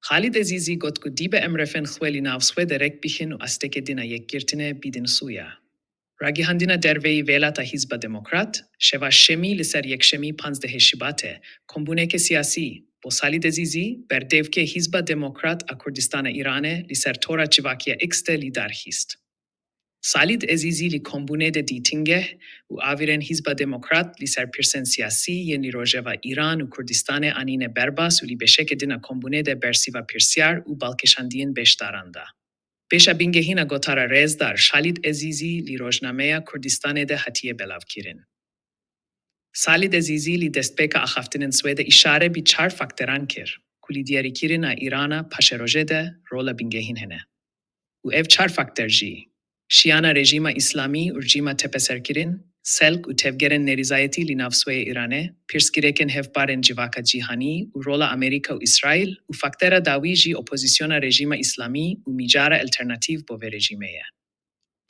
Khalid Azizi got ku dibe emrefen khweli navswe derek bichin u asteke dina yekkirtine bidin suya. Ragi handina dervei velata hizba demokrat, sheva shemi liser yekshemi panzdehe shibate, kombuneke siyasi, bo Khalid Azizi berdevke hizba demokrat a Kurdistan Irane liser tora chivakia xte lidar hist. Khalid Azizi li kombune de ditingeh u aviren hizba demokrat li serpirsen siyasi yeni rojeva Iran u Kurdistane anine berbas u li besheke dina kombune de bersiva pirsyar u balkeshandien beshtaranda. Besha bingehina gotara rezdar Khalid Azizi li rojnameya Kurdistane de hatiye belav kirin. Khalid Azizi li destpeka akhaftinen swede ishare bi 4 faktoran kir. Kuli diari kirin a Irana pasheroje de rola bingehin hene. U ev 4 faktor ji. Shiana rejima Islami urjima tepeserkirin, selk u tevgeren nerizayeti li navswe Irane, pirskireken hevparen jivaka jihani u rola Amerika u Israel u faktera dawiji opozisiona rejima Islami u mijara alternativ bove rejimeye.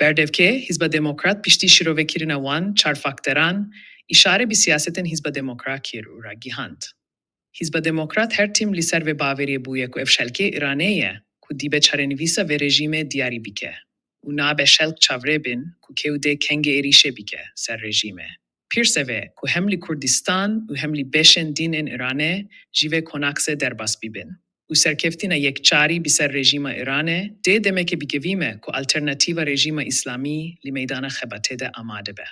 Berdevke, Hizba Demokrat pishti shirovekirin awan 4 faktoran, ishare bi siyaseten Hizba Demokrat kir u ragihand. Hizba Demokrat her tim li serve baveriye buye ku evshelke Iraneye, ku dibe charenivisa ve rejime diari bike. Una beshelk chavrebin ku keude kenge erishe bike ser rejime. Pirseve ku hemli Kurdistan u hemli beshen din in Irane jive konakse derbas bibin. U serkeftina yekchari bi ser rejima Irane de demeke bigevime ku alternativa rejima Islami li meydana khabate de amade be.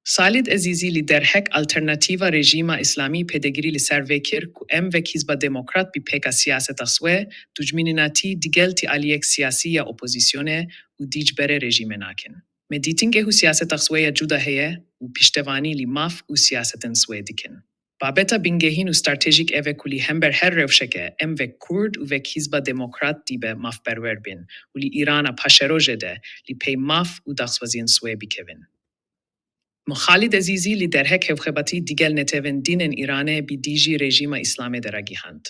Khalid Azizi li derhek alternativa rejima Islami pedegiri li ser vekir ku em vek hizba demokrat bi peka siyaset aswe dujmininati digelti aliyek siyasi ya opozisyone u dijbere rejime nakin. Meditinge hu siyaset aswe ya juda heye u pishtevani li maf u siyaseten swe dikin. Babeta bingehin u stratejik eve kuli hember her revsheke em vek Kurd u vek hizba demokrat dibe maf berwer bin u li Irana pasheroje de li pey maf u daxwazien swe bikevin. Khalid Azizi li derhek hevkhabati digel neteven dinen Irane bi diji rejima Islame deragihand.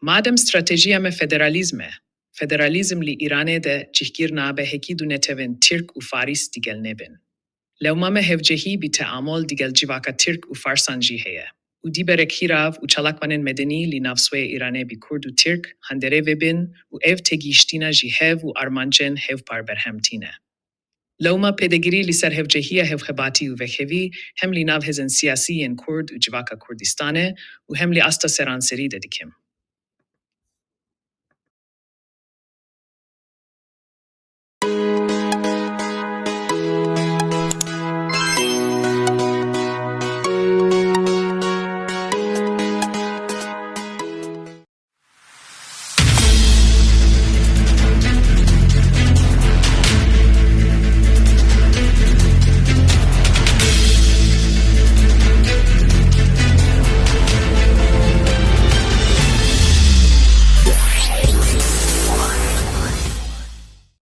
Madem strategia me federalizme, federalizm li Irane de çihkir nabe heki du neteven Türk u Faris digel nebin. Lewma me hevcehi bi teamol digel civaka Türk u Farsanji heye. U diberek hirav u çalakvanen medeni li navswe Irane bi Kurd u Türk handere vebin u ev tegiştina jihev u armanjen hevpar berhemtine. Loma pedegiri li ser hevjehia hevkhabati u vekhevi hem li nav hezen siyasi en Kurd u civaka Kurdistane u hem li asta seranseri dedikim.